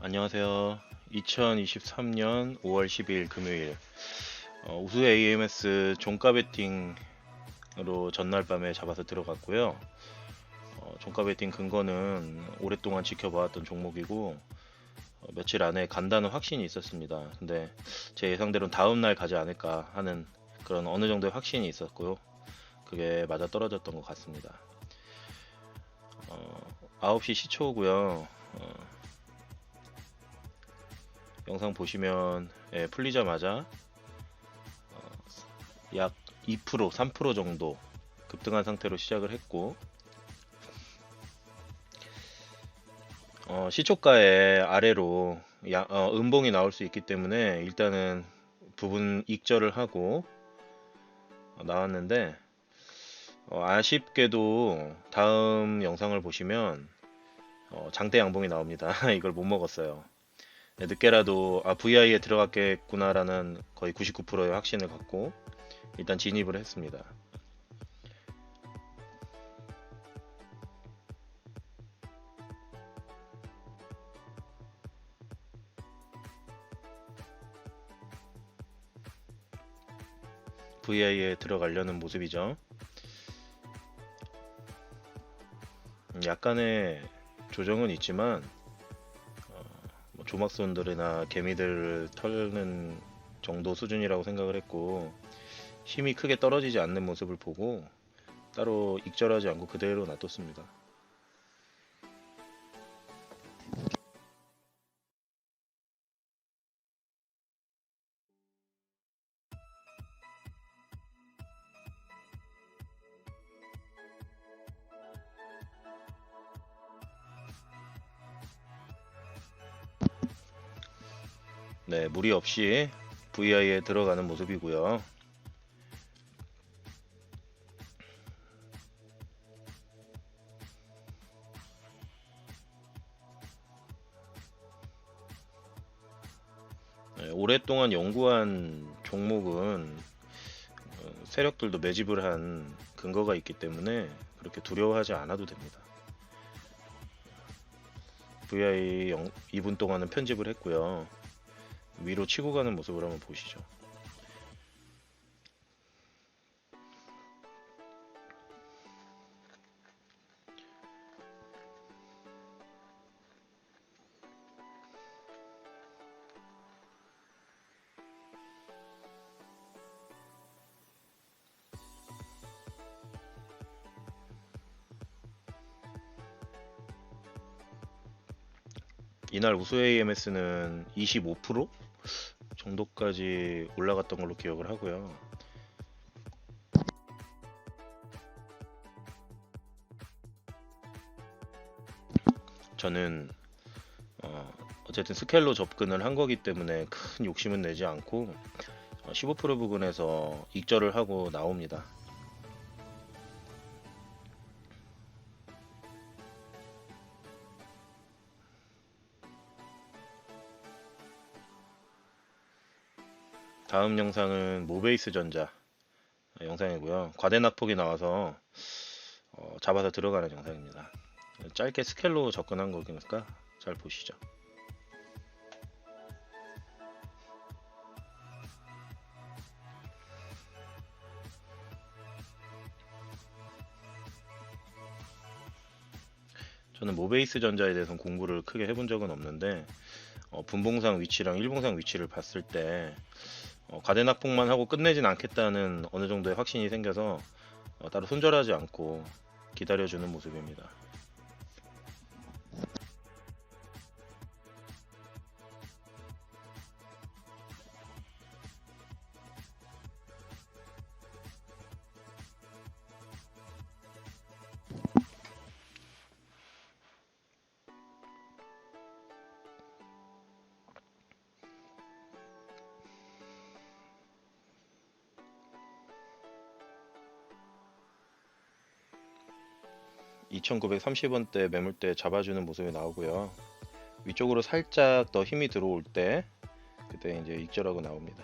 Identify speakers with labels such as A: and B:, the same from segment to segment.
A: 안녕하세요. 2023년 5월 10일 금요일 우수 AMS 종가 베팅으로 전날 밤에 잡아서 들어갔고요. 종가 베팅 근거는 오랫동안 지켜봐왔던 종목이고 며칠 안에 간다는 확신이 있었습니다. 근데 제 예상대로는 다음 날 가지 않을까 하는 그런 어느 정도의 확신이 있었고요. 그게 맞아 떨어졌던 것 같습니다. 9시 시초고요. 영상 보시면 풀리자마자 약 2%, 3% 정도 급등한 상태로 시작을 했고 시초가의 아래로 음봉이 나올 수 있기 때문에 일단은 부분 익절을 하고 나왔는데 아쉽게도 다음 영상을 보시면 장대 양봉이 나옵니다. 이걸 못 먹었어요. 늦게라도 VI에 들어갔겠구나라는 거의 99%의 확신을 갖고 일단 진입을 했습니다. VI에 들어가려는 모습이죠. 약간의 조정은 있지만 조막손들이나 개미들을 털는 정도 수준이라고 생각을 했고 힘이 크게 떨어지지 않는 모습을 보고 따로 익절하지 않고 그대로 놔뒀습니다. 네, 무리 없이 VI에 들어가는 모습이고요. 네, 오랫동안 연구한 종목은 세력들도 매집을 한 근거가 있기 때문에 그렇게 두려워하지 않아도 됩니다. VI 2분 동안은 편집을 했고요. 위로 치고 가는 모습을 한번 보시죠. 이날 우수 AMS는 25% 정도까지 올라갔던 걸로 기억을 하고요. 저는 어쨌든 스케일로 접근을 한 거기 때문에 큰 욕심은 내지 않고 15% 부근에서 익절을 하고 나옵니다. 다음 영상은 모베이스 전자 영상이고요. 과대낙폭이 나와서 잡아서 들어가는 영상입니다. 짧게 스케일로 접근한 거니까 잘 보시죠. 저는 모베이스 전자에 대해서는 공부를 크게 해본 적은 없는데 분봉상 위치랑 일봉상 위치를 봤을 때 과대낙폭만 하고 끝내진 않겠다는 어느 정도의 확신이 생겨서 따로 손절하지 않고 기다려주는 모습입니다. (2930원대) 매물대 잡아주는 모습이 나오고요. 위쪽으로 살짝 더 힘이 들어올 때 그때 이제 익절하고 나옵니다.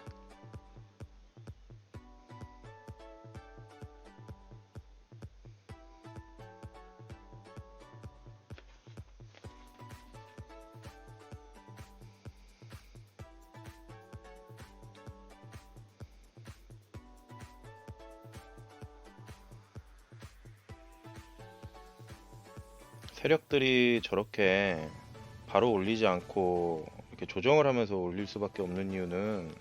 A: 세력들이 저렇게 바로 올리지 않고 이렇게 조정을 하면서 올릴 수밖에 없는 이유는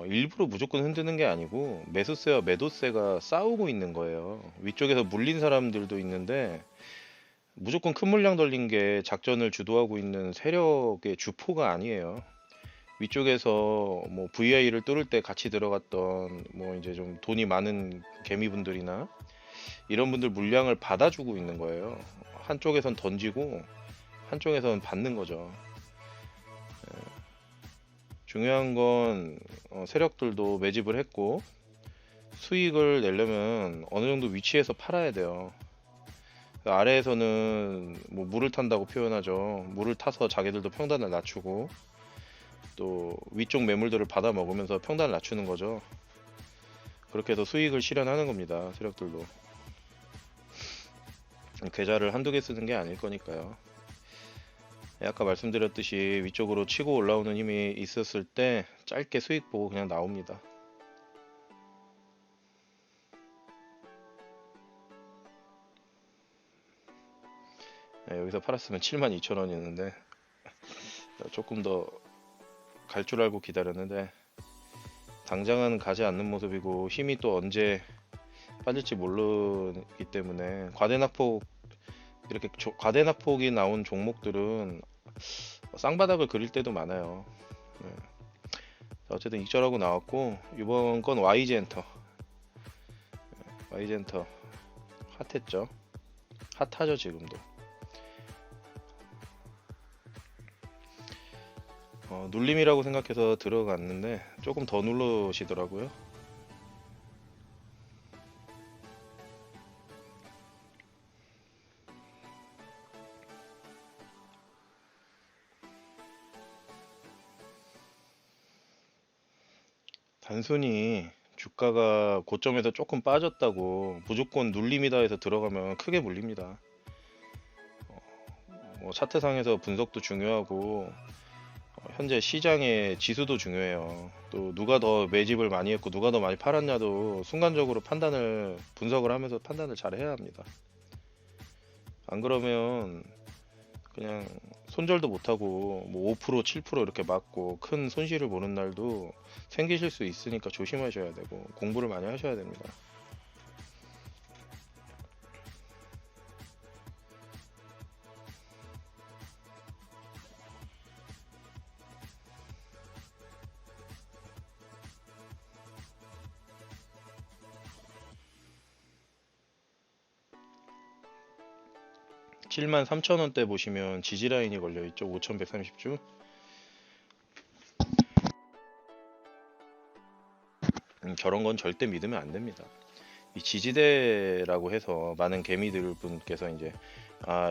A: 일부러 무조건 흔드는 게 아니고 매수세와 매도세가 싸우고 있는 거예요. 위쪽에서 물린 사람들도 있는데 무조건 큰 물량 돌린 게 작전을 주도하고 있는 세력의 주포가 아니에요. 위쪽에서 뭐 VI를 뚫을 때 같이 들어갔던 뭐 이제 좀 돈이 많은 개미분들이나 이런 분들 물량을 받아주고 있는 거예요. 한쪽에선 던지고 한쪽에선 받는 거죠. 중요한 건 세력들도 매집을 했고 수익을 내려면 어느 정도 위치에서 팔아야 돼요. 아래에서는 뭐 물을 탄다고 표현하죠. 물을 타서 자기들도 평단을 낮추고 또 위쪽 매물들을 받아 먹으면서 평단을 낮추는 거죠. 그렇게 해서 수익을 실현하는 겁니다. 세력들도. 계좌를 한두 개 쓰는 게 아닐 거니까요. 아까 말씀드렸듯이 위쪽으로 치고 올라오는 힘이 있었을 때 짧게 수익 보고 그냥 나옵니다. 여기서 팔았으면 72,000원이었는데 조금 더 갈 줄 알고 기다렸는데 당장은 가지 않는 모습이고 힘이 또 언제 빠질지 모르기 때문에 과대낙폭 이렇게 과대낙폭이 나온 종목들은 쌍바닥을 그릴 때도 많아요. 네. 어쨌든 익절하고 나왔고 이번 건 YG엔터. YG엔터 핫했죠. 핫하죠 지금도. 눌림이라고 생각해서 들어갔는데 조금 더 누르시더라고요. 단순히 주가가 고점에서 조금 빠졌다고 무조건 눌림이다 해서 들어가면 크게 물립니다. 뭐 차트상에서 분석도 중요하고 현재 시장의 지수도 중요해요. 또 누가 더 매집을 많이 했고 누가 더 많이 팔았냐도 순간적으로 분석을 하면서 판단을 잘 해야 합니다. 안 그러면 그냥 손절도 못하고 뭐 5% 7% 이렇게 맞고 큰 손실을 보는 날도 생기실 수 있으니까 조심하셔야 되고 공부를 많이 하셔야 됩니다. (73,000원대) 보시면 지지라인이 걸려있죠. 5130주. 저런 건 절대 믿으면 안 됩니다. 이 지지대라고 해서 많은 개미들 분께서 이제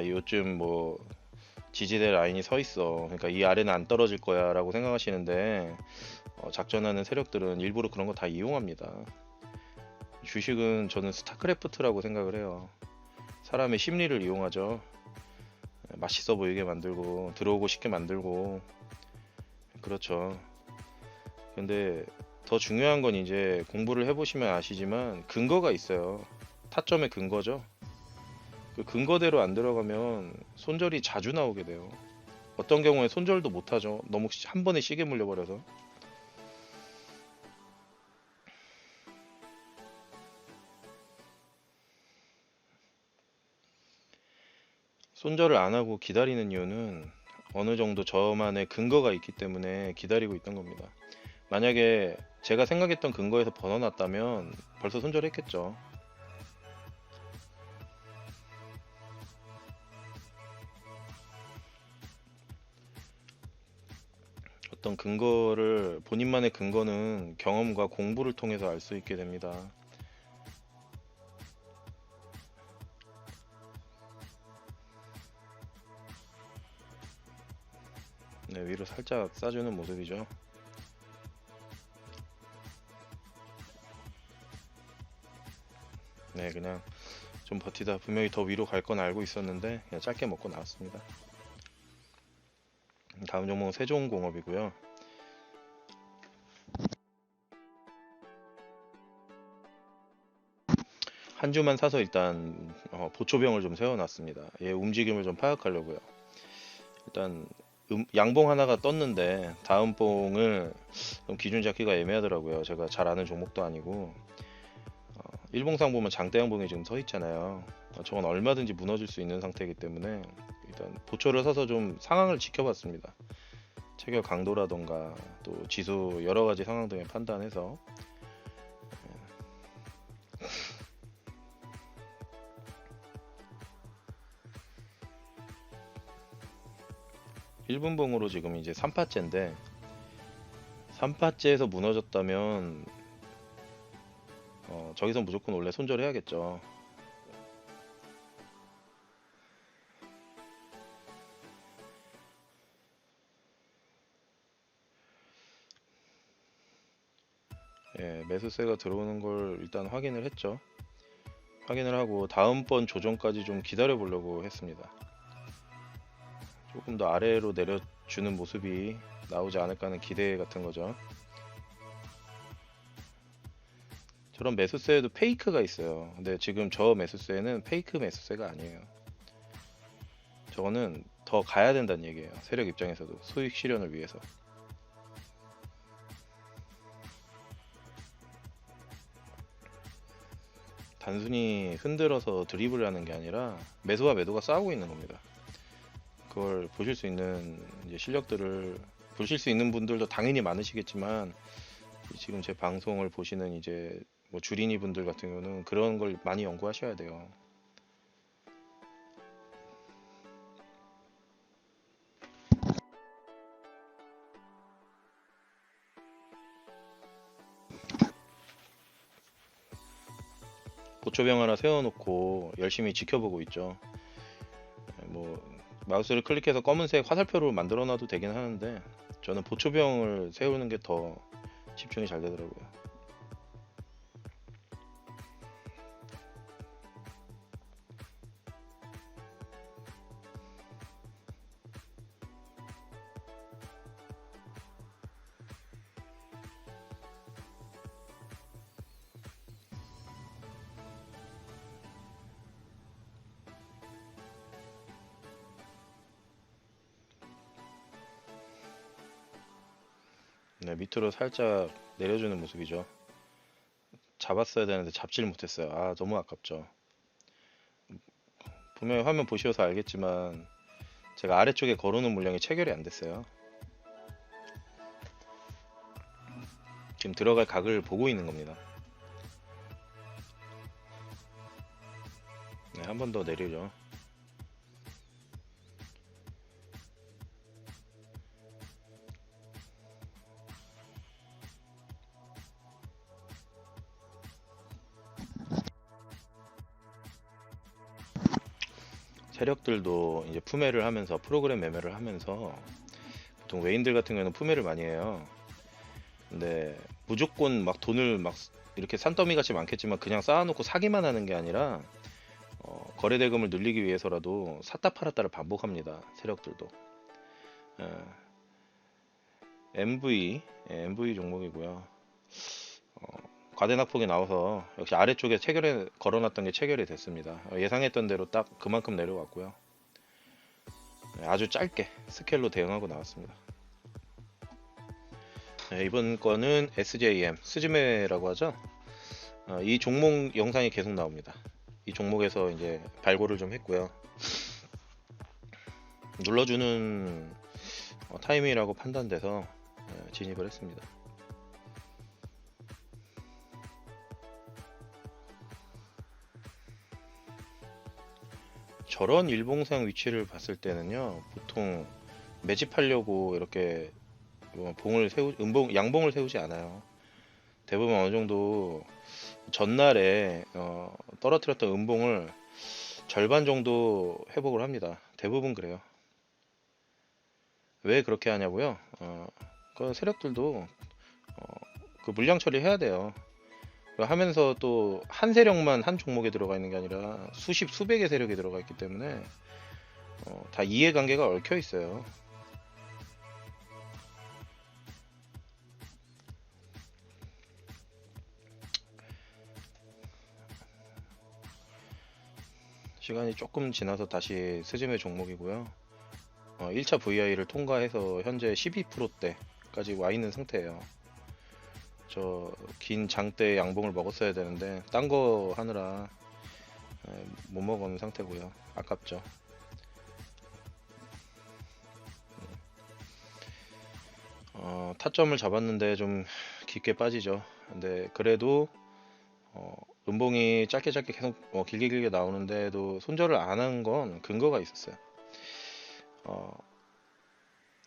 A: 요즘 뭐 지지대 라인이 서 있어, 그러니까 이 아래는 안 떨어질 거야 라고 생각하시는데 작전하는 세력들은 일부러 그런 거 다 이용합니다. 주식은 저는 스타크래프트라고 생각을 해요. 사람의 심리를 이용하죠. 맛있어 보이게 만들고 들어오고 싶게 만들고 그렇죠. 근데 더 중요한 건 이제 공부를 해보시면 아시지만 근거가 있어요. 타점의 근거죠. 그 근거대로 안 들어가면 손절이 자주 나오게 돼요. 어떤 경우에 손절도 못하죠. 너무 한 번에 시계 물려버려서. 손절을 안 하고 기다리는 이유는 어느 정도 저만의 근거가 있기 때문에 기다리고 있던 겁니다. 만약에 제가 생각했던 근거에서 벗어났다면 벌써 손절했겠죠. 어떤 근거를, 본인만의 근거는 경험과 공부를 통해서 알 수 있게 됩니다. 네, 위로 살짝 싸주는 모습이죠. 네, 그냥 좀 버티다 분명히 더 위로 갈 건 알고 있었는데 그냥 짧게 먹고 나왔습니다. 다음 종목은 세종공업이고요. 한 주만 사서 일단 보초병을 좀 세워놨습니다. 얘 움직임을 좀 파악하려고요. 일단 양봉 하나가 떴는데 다음 봉을 좀 기준 잡기가 애매하더라고요. 제가 잘 아는 종목도 아니고 일봉상 보면 장대양봉이 지금 서 있잖아요. 저건 얼마든지 무너질 수 있는 상태이기 때문에 일단 보초를 서서 좀 상황을 지켜봤습니다. 체결 강도라던가 또 지수 여러 가지 상황 등을 판단해서 일분봉으로 지금 이제 3파째인데 3파째에서 무너졌다면 저기서 무조건 원래 손절해야겠죠. 예, 매수세가 들어오는 걸 일단 확인을 했죠. 확인을 하고 다음번 조정까지 좀 기다려 보려고 했습니다. 조금 더 아래로 내려주는 모습이 나오지 않을까 하는 기대 같은 거죠. 저런 매수세에도 페이크가 있어요. 근데 지금 저 매수세는 페이크 매수세가 아니에요. 저거는 더 가야 된다는 얘기예요. 세력 입장에서도 수익 실현을 위해서. 단순히 흔들어서 드리블을 하는 게 아니라 매수와 매도가 싸우고 있는 겁니다. 그걸 보실 수 있는 이제 실력들을 보실 수 있는 분들도 당연히 많으시겠지만 지금 제 방송을 보시는 이제 뭐 주린이 분들 같은 경우는 그런 걸 많이 연구하셔야 돼요. 보초병 하나 세워놓고 열심히 지켜보고 있죠. 뭐 마우스를 클릭해서 검은색 화살표로 만들어놔도 되긴 하는데 저는 보초병을 세우는 게 더 집중이 잘 되더라고요. 네, 밑으로 살짝 내려주는 모습이죠. 잡았어야 되는데 잡질 못했어요. 아, 너무 아깝죠. 분명히 화면 보셔서 알겠지만 제가 아래쪽에 걸어놓은 물량이 체결이 안 됐어요. 지금 들어갈 각을 보고 있는 겁니다. 네, 한 번 더 내리죠. 세력들도 이제 품매를 하면서 프로그램 매매를 하면서 보통 외인들 같은 경우는 품매를 많이 해요. 근데 무조건 막 돈을 막 이렇게 산더미 같이 많겠지만 그냥 쌓아놓고 사기만 하는 게 아니라 거래 대금을 늘리기 위해서라도 샀다 팔았다를 반복합니다. 세력들도. 예, MV 종목이고요. 과대낙폭이 나와서 역시 아래쪽에 체결에 걸어놨던 게 체결이 됐습니다. 예상했던 대로 딱 그만큼 내려왔고요. 아주 짧게 스케일로 대응하고 나왔습니다. 네, 이번 거는 SJM 스즈메라고 하죠. 이 종목 영상이 계속 나옵니다. 이 종목에서 이제 발굴을 좀 했고요. 눌러주는 타이밍이라고 판단돼서 진입을 했습니다. 저런 일봉상 위치를 봤을 때는요, 보통 매집하려고 이렇게 양봉을 세우지 않아요. 대부분 어느 정도 전날에 떨어뜨렸던 음봉을 절반 정도 회복을 합니다. 대부분 그래요. 왜 그렇게 하냐고요? 그 세력들도 그 물량 처리해야 돼요. 하면서 또 한 세력만 한 종목에 들어가 있는 게 아니라 수십 수백의 세력이 들어가 있기 때문에 다 이해관계가 얽혀 있어요. 시간이 조금 지나서 다시 스즈메 종목이고요. 1차 VI를 통과해서 현재 12%대까지 와 있는 상태예요. 저 긴 장대 양봉을 먹었어야 되는데 딴 거 하느라 못 먹은 상태고요. 아깝죠. 타점을 잡았는데 좀 깊게 빠지죠. 근데 그래도 음봉이 짧게 계속 길게 나오는데도 손절을 안 한 건 근거가 있었어요.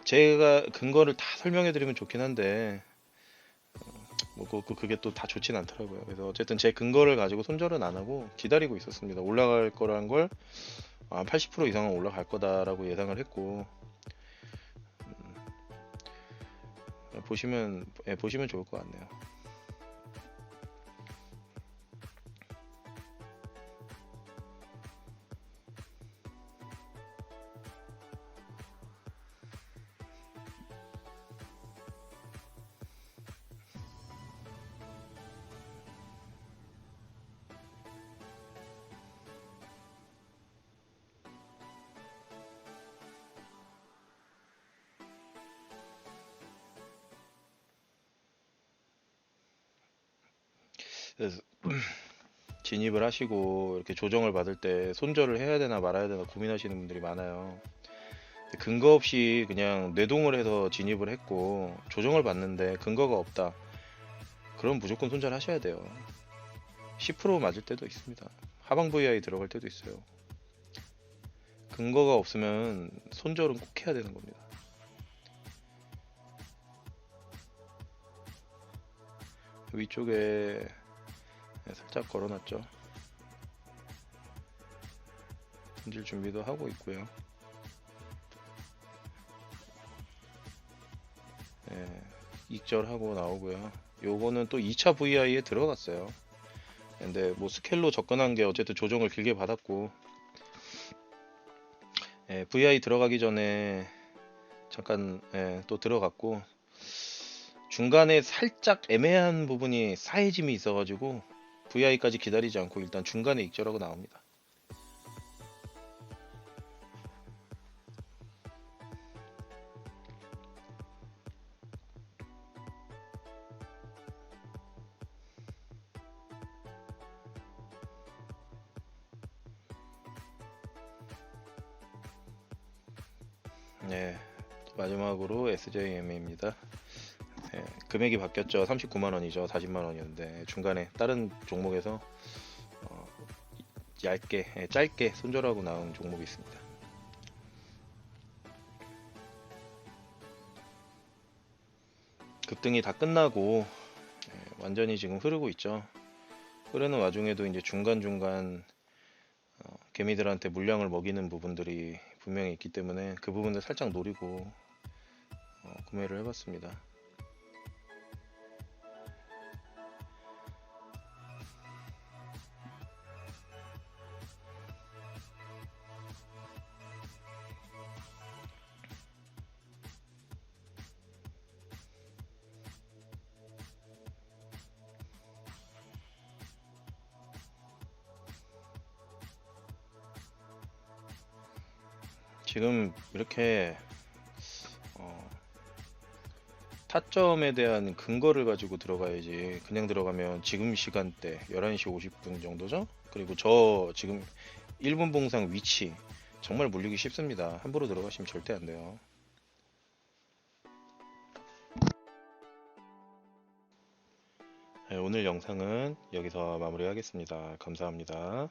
A: 제가 근거를 다 설명해 드리면 좋긴 한데 그게 또 다 좋진 않더라고요. 그래서 어쨌든 제 근거를 가지고 손절은 안 하고 기다리고 있었습니다. 올라갈 거라는 걸 80% 이상은 올라갈 거다라고 예상을 했고 보시면 좋을 것 같네요. 그래서 진입을 하시고 이렇게 조정을 받을 때 손절을 해야 되나 말아야 되나 고민하시는 분들이 많아요. 근거 없이 그냥 뇌동을 해서 진입을 했고 조정을 받는데 근거가 없다. 그럼 무조건 손절하셔야 돼요. 10% 맞을 때도 있습니다. 하방 VI 들어갈 때도 있어요. 근거가 없으면 손절은 꼭 해야 되는 겁니다. 위쪽에 살짝 걸어놨죠. 던질 준비도 하고 있고요. 익절하고 나오고요. 요거는 또 2차 VI에 들어갔어요. 근데 뭐 스케일로 접근한 게 어쨌든 조정을 길게 받았고 VI 들어가기 전에 잠깐 또 들어갔고 중간에 살짝 애매한 부분이 사이짐이 있어가지고 VI까지 기다리지 않고 일단 중간에 익절하고 나옵니다. 네, 마지막으로 SJM입니다. 금액이 바뀌었죠. 39만원이죠. 40만원이었는데 중간에 다른 종목에서 짧게 손절하고 나온 종목이 있습니다. 급등이 다 끝나고 완전히 지금 흐르고 있죠. 흐르는 와중에도 이제 중간중간 개미들한테 물량을 먹이는 부분들이 분명히 있기 때문에 그 부분을 살짝 노리고 구매를 해봤습니다. 지금 이렇게 타점에 대한 근거를 가지고 들어가야지. 그냥 들어가면 지금 시간대 11시 50분 정도죠. 그리고 저 지금 1분 봉상 위치 정말 물리기 쉽습니다. 함부로 들어가시면 절대 안 돼요. 오늘 영상은 여기서 마무리하겠습니다. 감사합니다.